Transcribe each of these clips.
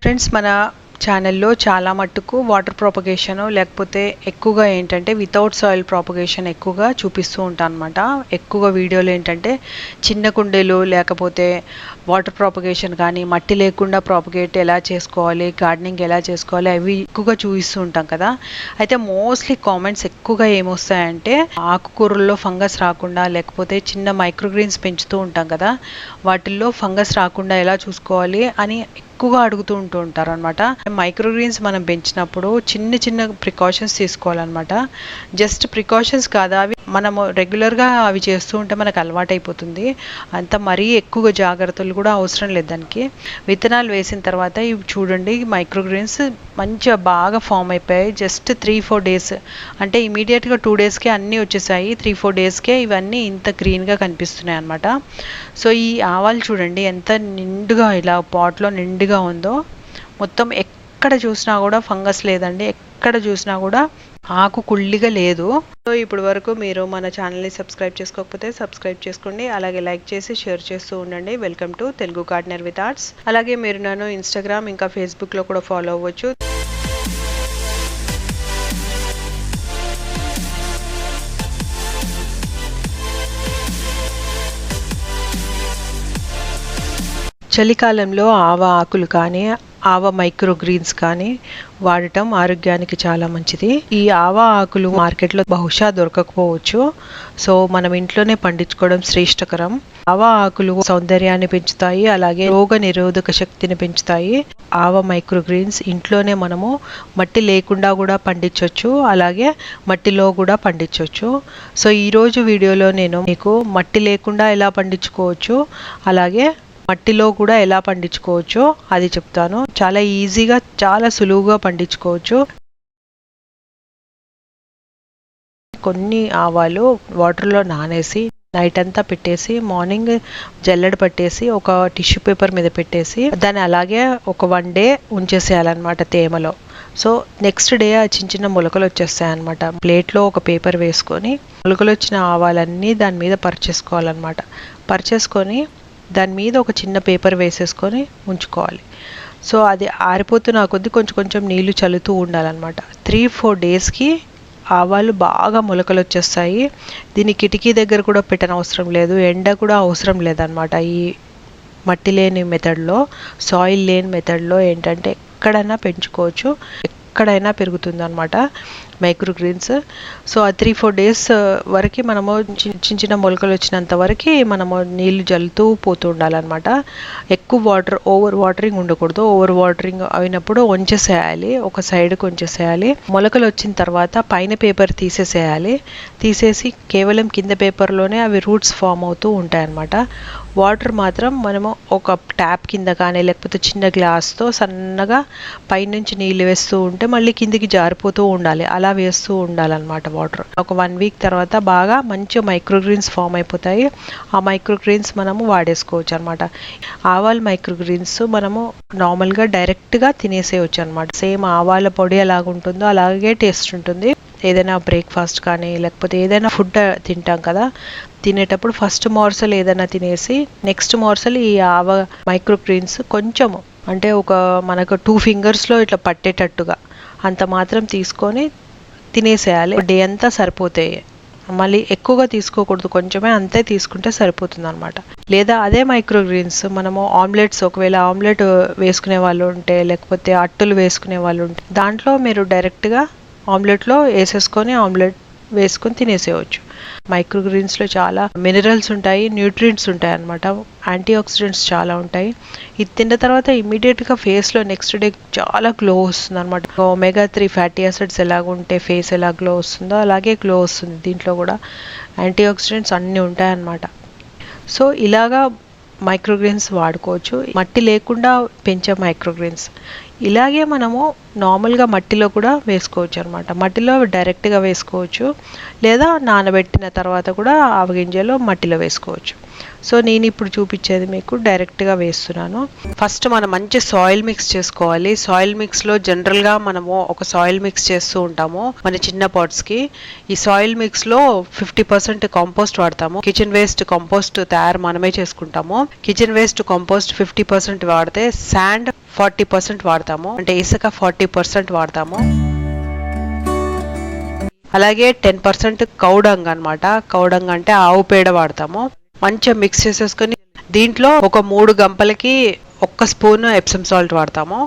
Friends, మన ఛానల్లో చాలా మట్టుకు వాటర్ ప్రాపగేషన్ లేకపోతే ఎక్కువగా ఏంటంటే వితౌట్ సాయిల్ ప్రాపగేషన్ ఎక్కువగా చూపిస్తూ ఉంటాను అనమాట. ఎక్కువగా వీడియోలు ఏంటంటే చిన్న కుండీలు లేకపోతే వాటర్ ప్రాపగేషన్ కానీ మట్టి లేకుండా ప్రాపగేట్ ఎలా చేసుకోవాలి, గార్డెనింగ్ ఎలా చేసుకోవాలి అవి ఎక్కువగా చూపిస్తూ ఉంటాం కదా. అయితే మోస్ట్లీ కామెంట్స్ ఎక్కువగా ఏమొస్తాయంటే ఆకుకూరల్లో ఫంగస్ రాకుండా లేకపోతే చిన్న మైక్రోగ్రీన్స్ పెంచుతూ ఉంటాం కదా, వాటిల్లో ఫంగస్ రాకుండా ఎలా చూసుకోవాలి అని ఎక్కువగా అడుగుతూ ఉంటారు అనమాట. మైక్రోగ్రీన్స్ మనం పెంచినప్పుడు చిన్న చిన్న ప్రికాషన్స్ తీసుకోవాలన్నమాట. జస్ట్ ప్రికాషన్స్ కాదా, అవి మనము రెగ్యులర్గా అవి చేస్తూ ఉంటే మనకు అలవాటు అయిపోతుంది. అంత మరీ ఎక్కువగా జాగ్రత్తలు కూడా అవసరం లేదు దానికి. విత్తనాలు వేసిన తర్వాత ఇవి చూడండి, మైక్రోగ్రీన్స్ మంచిగా బాగా ఫామ్ అయిపోయాయి. జస్ట్ 3-4 డేస్ అంటే ఇమీడియట్గా 2 డేస్కే అన్నీ వచ్చేసాయి. 3-4 డేస్కే ఇవన్నీ ఇంత గ్రీన్గా కనిపిస్తున్నాయి అనమాట. సో ఈ ఆవాలు చూడండి ఎంత నిండుగా ఇలా పాట్లో నిండుగా ఉందో. మొత్తం ఎక్కడ చూసినా కూడా ఫంగస్ లేదండి, ఎక్కడ చూసినా కూడా ఆకు కుళ్ళిగా లేదు. సో ఇప్పుడు వరకు మీరు మన ఛానల్ని సబ్స్క్రైబ్ చేసుకోకపోతే సబ్స్క్రైబ్ చేసుకోండి, అలాగే లైక్ చేసి షేర్ చేస్తూ ఉండండి. Welcome to Telugu gardener with arts. అలాగే మీరు నన్ను ఇన్స్టాగ్రామ్ ఇంకా ఫేస్బుక్లో కూడా ఫాలో అవ్వచ్చు. చలికాలంలో ఆవ ఆకులు కానీ ఆవ మైక్రోగ్రీన్స్ కానీ వాడటం ఆరోగ్యానికి చాలా మంచిది. ఈ ఆవ ఆకులు మార్కెట్లో బహుశా దొరకకపోవచ్చు, సో మనం ఇంట్లోనే పండించుకోవడం శ్రేష్టకరం. ఆవ ఆకులు సౌందర్యాన్ని పెంచుతాయి, అలాగే రోగ నిరోధక శక్తిని పెంచుతాయి. ఆవ మైక్రోగ్రీన్స్ ఇంట్లోనే మనము మట్టి లేకుండా కూడా పండించవచ్చు, అలాగే మట్టిలో కూడా పండించవచ్చు. సో ఈరోజు వీడియోలో నేను మీకు మట్టి లేకుండా ఎలా పండించుకోవచ్చు, అలాగే మట్టిలో కూడా ఎలా పండించుకోవచ్చో అది చెప్తాను. చాలా ఈజీగా చాలా సులువుగా పండించుకోవచ్చు. కొన్ని ఆవాలు వాటర్లో నానేసి నైట్ అంతా పెట్టేసి మార్నింగ్ జల్లెడ పట్టేసి ఒక టిష్యూ పేపర్ మీద పెట్టేసి దాన్ని అలాగే ఒక 1 డే ఉంచేసేయాలన్నమాట తేమలో. సో నెక్స్ట్ డే ఆ చిన్న చిన్న మొలకలు వచ్చేస్తాయి అనమాట. ప్లేట్లో ఒక పేపర్ వేసుకొని మొలకలు వచ్చిన ఆవాలన్నీ దాని మీద పరిచేసుకోవాలన్నమాట. పరిచేసుకొని దాని మీద ఒక చిన్న పేపర్ వేసేసుకొని ఉంచుకోవాలి. సో అది ఆరిపోతున్న కొద్దీ కొంచెం కొంచెం నీళ్లు చల్లుతూ ఉండాలన్నమాట. 3-4 డేస్కి ఆవాలు బాగా మొలకలు వచ్చేస్తాయి. దీన్ని కిటికీ దగ్గర కూడా పెట్టనవసరం లేదు, ఎండ కూడా అవసరం లేదనమాట. ఈ మట్టి లేని మెథడ్లో, సాయిల్ లేని మెథడ్లో ఏంటంటే ఎక్కడైనా పెంచుకోవచ్చు, ఎక్కడైనా పెరుగుతుంది అనమాట మైక్రోగ్రీన్స్. సో ఆ 3-4 డేస్ వరకు మనము చిన్న చిన్న మొలకలు వచ్చినంత వరకు మనము నీళ్లు జల్లుతూ పోతూ ఉండాలన్నమాట. ఎక్కువ ఓవర్ వాటరింగ్ ఉండకూడదు. ఓవర్ వాటరింగ్ అయినప్పుడు వంచేసేయాలి, ఒక సైడ్కి వంచేసేయాలి. మొలకలు వచ్చిన తర్వాత పైన పేపర్ తీసేసి కేవలం కింద పేపర్లోనే అవి రూట్స్ ఫామ్ అవుతూ ఉంటాయి అన్నమాట. వాటర్ మాత్రం మనము ఒక ట్యాప్ కింద కానీ లేకపోతే చిన్న గ్లాస్తో సన్నగా పైనుంచి నీళ్ళు వేస్తూ ఉంటే మళ్ళీ కిందికి జారిపోతూ ఉండాలి, అలా వేస్తూ ఉండాలన్నమాట వాటర్. ఒక 1 వీక్ తర్వాత బాగా మంచి మైక్రోగ్రీన్స్ ఫామ్ అయిపోతాయి. ఆ మైక్రోగ్రీన్స్ మనము వాడేసుకోవచ్చు అనమాట. ఆవాల మైక్రోగ్రీన్స్ మనము నార్మల్గా డైరెక్ట్గా తినేసేయచ్చు అనమాట. సేమ్ ఆవాల పొడి ఎలాగుంటుందో అలాగే టేస్ట్ ఉంటుంది. ఏదైనా బ్రేక్ఫాస్ట్ కానీ లేకపోతే ఏదైనా ఫుడ్ తింటాం కదా, తినేటప్పుడు ఫస్ట్ మోర్సల్ ఏదైనా తినేసి నెక్స్ట్ మోర్సల్ ఈ ఆవ మైక్రోగ్రీన్స్ కొంచెము అంటే ఒక మనకు 2 ఫింగర్స్లో ఇట్లా పట్టేటట్టుగా అంత మాత్రం తీసుకొని తినేసేయాలి. డే అంతా సరిపోతాయి, మళ్ళీ ఎక్కువగా తీసుకోకూడదు, కొంచెమే అంతే తీసుకుంటే సరిపోతుంది అనమాట. లేదా అదే మైక్రోగ్రీన్స్ మనము ఆమ్లెట్స్, ఒకవేళ ఆమ్లెట్ వేసుకునే వాళ్ళు ఉంటే లేకపోతే అట్టులు వేసుకునే వాళ్ళు ఉంటే దాంట్లో మీరు డైరెక్ట్గా ఆమ్లెట్లో వేసేసుకొని ఆమ్లెట్ వేసుకొని తినేసేయచ్చు. మైక్రోగ్రీన్స్లో చాలా మినరల్స్ ఉంటాయి, న్యూట్రియంట్స్ ఉంటాయి అన్నమాట, యాంటీ ఆక్సిడెంట్స్ చాలా ఉంటాయి. ఇది తిన్న తర్వాత ఇమీడియట్గా ఫేస్లో నెక్స్ట్ డే చాలా గ్లో వస్తుంది అనమాట. omega-3 ఫ్యాటీ యాసిడ్స్ ఎలాగుంటే ఫేస్ ఎలా గ్లో వస్తుందో అలాగే గ్లో వస్తుంది. దీంట్లో కూడా యాంటీ ఆక్సిడెంట్స్ అన్నీ ఉంటాయన్నమాట. సో ఇలాగా మైక్రోగ్రీన్స్ వాడుకోవచ్చు. మట్టి లేకుండా పెంచే మైక్రోగ్రీన్స్ ఇలాగే మనము నార్మల్గా మట్టిలో కూడా వేసుకోవచ్చు అనమాట. మట్టిలో డైరెక్ట్గా వేసుకోవచ్చు, లేదా నానబెట్టిన తర్వాత కూడా ఆవగింజలో మట్టిలో వేసుకోవచ్చు. సో నేను ఇప్పుడు చూపించేది మీకు డైరెక్ట్గా వేస్తున్నాను. ఫస్ట్ మనం మంచి సాయిల్ మిక్స్ చేసుకోవాలి. సాయిల్ మిక్స్లో జనరల్గా మనము ఒక సాయిల్ మిక్స్ చేస్తూ ఉంటాము మన చిన్న పాట్స్కి. ఈ సాయిల్ మిక్స్లో 50% కాంపోస్ట్ వాడతాము. కిచెన్ వేస్ట్ కాంపోస్ట్ తయారు మనమే చేసుకుంటాము. కిచెన్ వేస్ట్ కాంపోస్ట్ 50% వాడితే శాండ్ 40% వాడతాము, అంటే ఇసుక 40% వాడతాము. అలాగే 10% కౌడంగ్ అనమాట. కౌడంగ్ అంటే ఆవు పేడ వాడతాము. మంచిగా మిక్స్ చేసేసుకొని దీంట్లో ఒక 3 గంపలకి 1 స్పూన్ ఎప్సమ్ సాల్ట్ వాడతాము.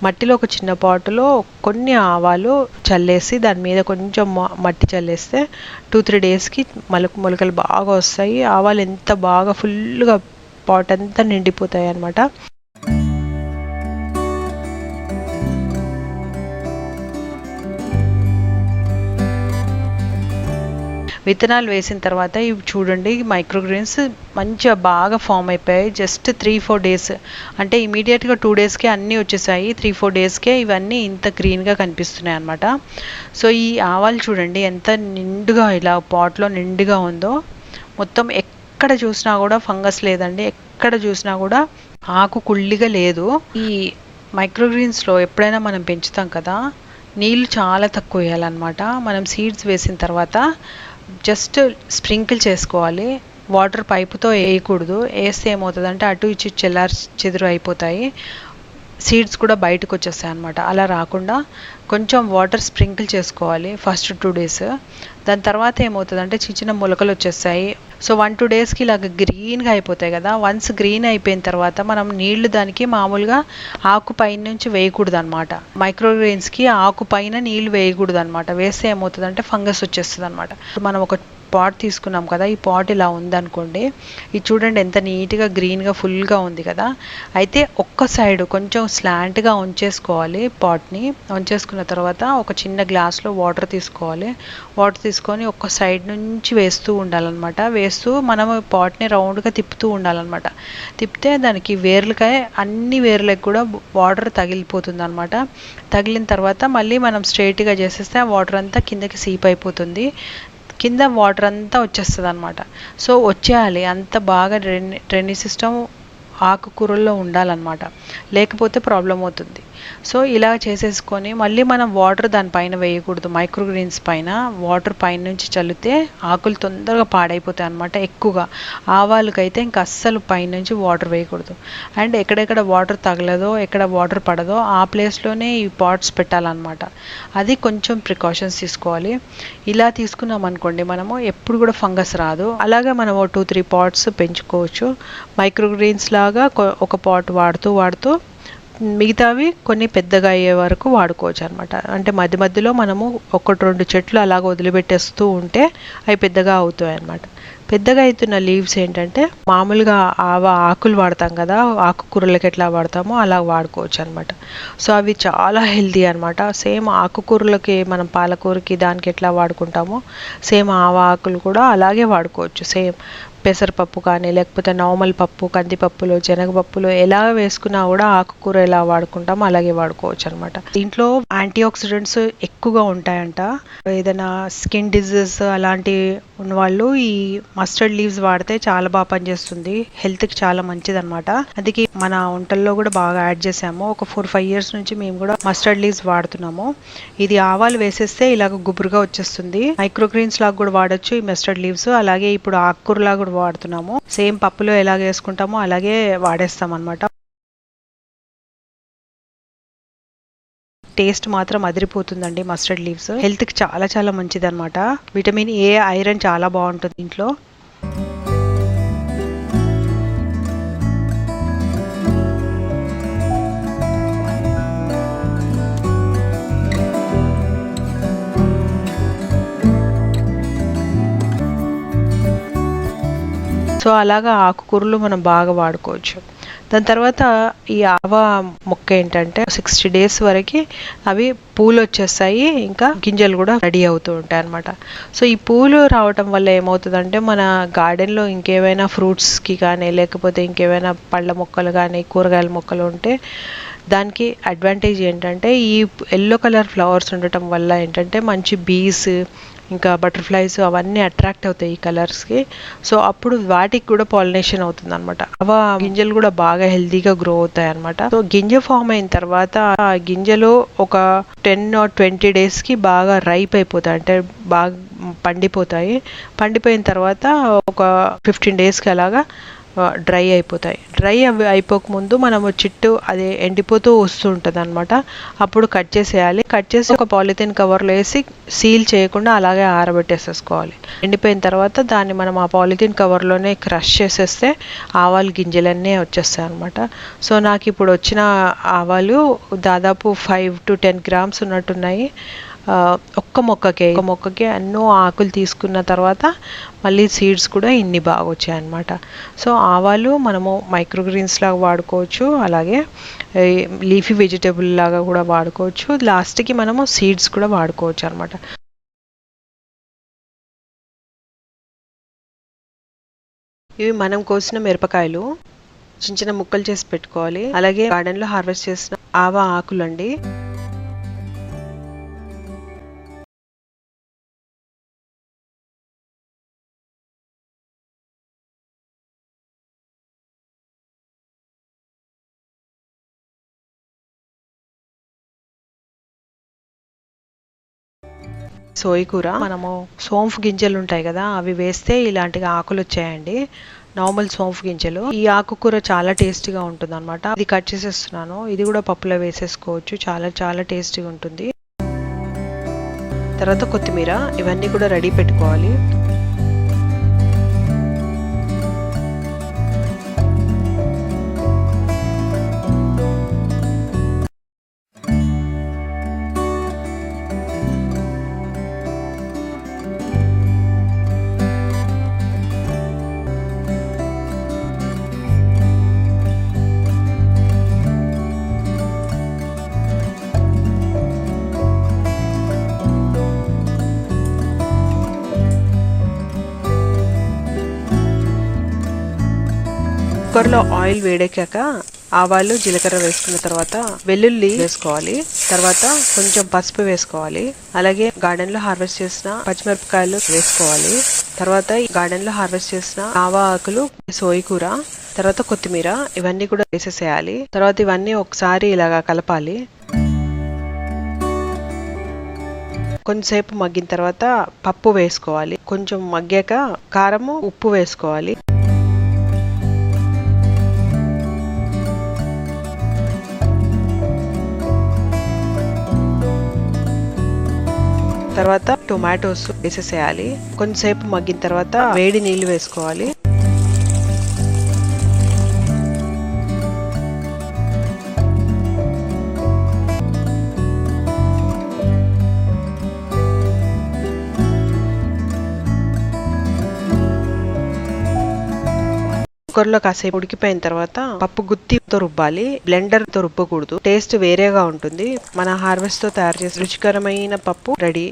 మట్టిలో ఒక చిన్న పాటులో కొన్ని ఆవాలు చల్లేసి దాని మీద కొంచెం మట్టి చల్లేస్తే 2-3 డేస్కి మొలకలు బాగా వస్తాయి. ఆవాలు ఎంత బాగా ఫుల్గా పాట్ అంతా నిండిపోతాయి అన్నమాట. విత్తనాలు వేసిన తర్వాత ఇవి చూడండి, మైక్రోగ్రీన్స్ మంచిగా బాగా ఫామ్ అయిపోయాయి. జస్ట్ 3-4 డేస్, అంటే ఇమీడియట్గా 2 డేస్కే అన్నీ వచ్చేసాయి. 3-4 డేస్కే ఇవన్నీ ఇంత గ్రీన్గా కనిపిస్తున్నాయి అన్నమాట. సో ఈ ఆవాలు చూడండి ఎంత నిండుగా ఇలా పాట్లో నిండుగా ఉందో. మొత్తం ఎక్కడ చూసినా కూడా ఫంగస్ లేదండి, ఎక్కడ చూసినా కూడా ఆకు కుళ్ళిగా లేదు. ఈ మైక్రోగ్రీన్స్లో ఎప్పుడైనా మనం పెంచుతాం కదా, నీళ్ళు చాలా తక్కువ వేయాలన్నమాట. మనం సీడ్స్ వేసిన తర్వాత జస్ట్ స్ప్రింకిల్ చేసుకోవాలి. వాటర్ పైపుతో వేయకూడదు. వేస్తే ఏమవుతుందంటే అటు ఇటు చెదురు అయిపోతాయి, సీడ్స్ కూడా బయటకు వచ్చేస్తాయి అనమాట. అలా రాకుండా కొంచెం వాటర్ స్ప్రింకిల్ చేసుకోవాలి ఫస్ట్ 2 డేస్. దాని తర్వాత ఏమవుతుందంటే చిన్న మొలకలు వచ్చేస్తాయి. సో 1-2 డేస్కి ఇలాగ గ్రీన్గా అయిపోతాయి కదా. వన్స్ గ్రీన్ అయిపోయిన తర్వాత మనం నీళ్లు దానికి మామూలుగా ఆకు పైన నుంచి వేయకూడదు అనమాట. మైక్రోగ్రెయిన్స్కి ఆకు పైన నీళ్లు వేయకూడదు అనమాట. వేస్తే ఏమవుతుందంటే ఫంగస్ వచ్చేస్తుంది అనమాట. మనం ఒక పాట్ తీసుకున్నాం కదా, ఈ పాట్ ఇలా ఉందనుకోండి, ఇది చూడండి ఎంత నీట్గా గ్రీన్గా ఫుల్గా ఉంది కదా. అయితే ఒక్క సైడ్ కొంచెం స్లాంట్గా ఉంచేసుకోవాలి. పాట్ని ఉంచేసుకున్న తర్వాత ఒక చిన్న గ్లాస్లో వాటర్ తీసుకోవాలి. వాటర్ తీసుకొని ఒక్క సైడ్ నుంచి వేస్తూ ఉండాలన్నమాట. వేస్తూ మనము పాట్ని రౌండ్గా తిప్పుతూ ఉండాలన్నమాట. తిప్పితే దానికి అన్ని వేర్లకు కూడా వాటర్ తగిలిపోతుంది అనమాట. తగిలిన తర్వాత మళ్ళీ మనం స్ట్రైట్గా చేసేస్తే ఆ వాటర్ అంతా కిందకి సీప్ అయిపోతుంది. కింద వాటర్ అంతా వచ్చేస్తుంది అనమాట. సో వచ్చేయాలి, అంత బాగా డ్రైనేజ్ సిస్టమ్ ఆకుకూరల్లో ఉండాలన్నమాట, లేకపోతే ప్రాబ్లం అవుతుంది. సో ఇలా చేసేసుకొని మళ్ళీ మనం వాటర్ దానిపైన వేయకూడదు. మైక్రోగ్రీన్స్ పైన వాటర్ పైన నుంచి చల్లితే ఆకులు తొందరగా పాడైపోతాయి అన్నమాట. ఎక్కువగా ఆవాలకైతే ఇంకా అస్సలు పైనుంచి వాటర్ వేయకూడదు. అండ్ ఎక్కడెక్కడ వాటర్ తగలదో, ఎక్కడ వాటర్ పడదో ఆ ప్లేస్లోనే ఈ పాట్స్ పెట్టాలన్నమాట. అది కొంచెం ప్రికాషన్స్ తీసుకోవాలి. ఇలా తీసుకున్నాం అనుకోండి మనము ఎప్పుడు కూడా ఫంగస్ రాదు. అలాగే మనం 2-3 పాట్స్ పెంచుకోవచ్చు. మైక్రోగ్రీన్స్ లాగా ఒక పాట్ వాడుతూ మిగతావి కొన్ని పెద్దగా అయ్యే వరకు వాడుకోవచ్చు అనమాట. అంటే మధ్య మధ్యలో మనము 1-2 చెట్లు అలాగ వదిలిపెట్టేస్తూ ఉంటే అవి పెద్దగా అవుతాయి అన్నమాట. పెద్దగా అవుతున్న లీవ్స్ ఏంటంటే మామూలుగా ఆకులు వాడతాం కదా, ఆకుకూరలకి ఎట్లా వాడతామో అలా వాడుకోవచ్చు అనమాట. సో అవి చాలా హెల్తీ అనమాట. సేమ్ ఆకుకూరలకి మనం పాలకూరకి దానికి ఎట్లా వాడుకుంటామో సేమ్ ఆకులు కూడా అలాగే వాడుకోవచ్చు. సేమ్ పెసరపప్పు కానీ లేకపోతే నార్మల్ పప్పు, కందిపప్పులు, శనగపప్పులు ఎలా వేసుకున్నా కూడా ఆకుకూర ఎలా వాడుకుంటామో అలాగే వాడుకోవచ్చు అనమాట. దీంట్లో యాంటీ ఆక్సిడెంట్స్ ఎక్కువగా ఉంటాయంట. ఏదైనా స్కిన్ డిజీజ్ అలాంటి ఉన్నవాళ్ళు ఈ మస్టర్డ్ లీవ్స్ వాడితే చాలా బాగా పనిచేస్తుంది. హెల్త్కి చాలా మంచిది అనమాట. అందుకే మన వంటల్లో కూడా బాగా యాడ్ చేసాము. ఒక 4-5 ఇయర్స్ నుంచి మేము కూడా మస్టర్డ్ లీవ్స్ వాడుతున్నాము. ఇది ఆవాలు వేసేస్తే ఇలాగ గుబురుగా వచ్చేస్తుంది. మైక్రోగ్రీన్స్ లాగా కూడా వాడచ్చు ఈ మస్టర్డ్ లీవ్స్. అలాగే ఇప్పుడు ఆకుకూరలాగా కూడా వాడుతున్నాము. సేమ్ పప్పులో ఎలాగ వేసుకుంటామో అలాగే వాడేస్తాం అనమాట. టేస్ట్ మాత్రం అదిరిపోతుందండి మస్టర్డ్ లీవ్స్. హెల్త్కి చాలా చాలా మంచిది అనమాట. విటమిన్ ఏ, ఐరన్ చాలా బాగుంటుంది ఇంట్లో. సో అలాగా ఆకుకూరలు మనం బాగా వాడుకోవచ్చు. దాని తర్వాత ఈ ఆవా మొక్క ఏంటంటే 60 డేస్ వరకు అవి పూలు వచ్చేస్తాయి, ఇంకా గింజలు కూడా రెడీ అవుతూ ఉంటాయి అన్నమాట. సో ఈ పూలు రావటం వల్ల ఏమవుతుందంటే మన గార్డెన్లో ఇంకేమైనా ఫ్రూట్స్కి కానీ లేకపోతే ఇంకేమైనా పళ్ళ మొక్కలు కానీ కూరగాయల మొక్కలు ఉంటే దానికి అడ్వాంటేజ్ ఏంటంటే ఈ ఎల్లో కలర్ ఫ్లవర్స్ ఉండటం వల్ల ఏంటంటే మంచి బీస్ ఇంకా బటర్ఫ్లైస్ అవన్నీ అట్రాక్ట్ అవుతాయి ఈ కలర్స్కి. సో అప్పుడు వాటికి కూడా పాలినేషన్ అవుతుంది అనమాట. గింజలు కూడా బాగా హెల్తీగా గ్రో అవుతాయి అనమాట. సో గింజ ఫామ్ అయిన తర్వాత ఆ గింజలు ఒక 10 or 20 డేస్కి బాగా రైప్ అయిపోతాయి, అంటే బాగా పండిపోతాయి. పండిపోయిన తర్వాత ఒక 15 డేస్కి అలాగా డ్రై అయిపోతాయి. డ్రై అయిపోకముందు మనము చిట్టు అది ఎండిపోతూ వస్తూ ఉంటుంది అనమాట. అప్పుడు కట్ చేసేయాలి. కట్ చేసి ఒక పాలిథిన్ కవర్లో వేసి సీల్ చేయకుండా అలాగే ఆరబెట్టేసేసుకోవాలి. ఎండిపోయిన తర్వాత దాన్ని మనం ఆ పాలిథిన్ కవర్లోనే క్రష్ చేసేస్తే ఆవాలు గింజలన్నీ వచ్చేస్తాయి అనమాట. సో నాకు ఇప్పుడు వచ్చిన ఆవాలు దాదాపు 5 to 10 grams ఉన్నట్టున్నాయి. ఒక్క మొక్కకే ఎన్నో ఆకులు తీసుకున్న తర్వాత మళ్ళీ సీడ్స్ కూడా ఇన్ని బాగా వచ్చాయన్నమాట. సో ఆవాలు మనము మైక్రోగ్రీన్స్ లాగా వాడుకోవచ్చు, అలాగే లీఫీ వెజిటేబుల్ లాగా కూడా వాడుకోవచ్చు. లాస్ట్కి మనము సీడ్స్ కూడా వాడుకోవచ్చు అనమాట. ఇవి మనం కోసిన మిరపకాయలు చిన్న చిన్న ముక్కలు చేసి పెట్టుకోవాలి. అలాగే గార్డెన్లో హార్వెస్ట్ చేసిన ఆవా ఆకులండి. సోయి కూర, మనము సోంఫ్ గింజలు ఉంటాయి కదా, అవి వేస్తే ఇలాంటిగా ఆకులు వచ్చాయండి. నార్మల్ సోంఫ్ గింజలు. ఈ ఆకుకూర చాలా టేస్టీగా ఉంటుంది అనమాట. ఇది కట్ చేసేస్తున్నాను. ఇది కూడా పప్పులో వేసేసుకోవచ్చు, చాలా చాలా టేస్టీగా ఉంటుంది. తర్వాత కొత్తిమీర, ఇవన్నీ కూడా రెడీ పెట్టుకోవాలి. కుక్కర్లో ఆయిల్ వేడెక్కాక ఆవాలు జీలకర్ర వేసుకున్న తర్వాత వెల్లుల్లి వేసుకోవాలి. తర్వాత కొంచెం పసుపు వేసుకోవాలి. అలాగే గార్డెన్లో హార్వెస్ట్ చేసిన పచ్చిమిరపకాయలు వేసుకోవాలి. తర్వాత గార్డెన్లో హార్వెస్ట్ చేసిన ఆవా ఆకులు, సోయి కూర, తర్వాత కొత్తిమీర, ఇవన్నీ కూడా వేసేసేయాలి. తర్వాత ఇవన్నీ ఒకసారి ఇలాగా కలపాలి. కొంచెంసేపు మగ్గిన తర్వాత పప్పు వేసుకోవాలి. కొంచెం మగ్గాక కారము, ఉప్పు వేసుకోవాలి. తర్వాత టొమాటోస్ వేసేసేయాలి. కొంచెంసేపు మగ్గిన తర్వాత వేడి నీళ్లు వేసుకోవాలి. కుక్కర్లో కాసేపు ఉడికిపోయిన తర్వాత పప్పు గుత్తితో రుబ్బాలి, బ్లెండర్ తో రుబ్బకూడదు. టేస్ట్ వేరేగా ఉంటుంది. మన హార్వెస్ట్ తో తయారు చేసే రుచికరమైన పప్పు రెడీ.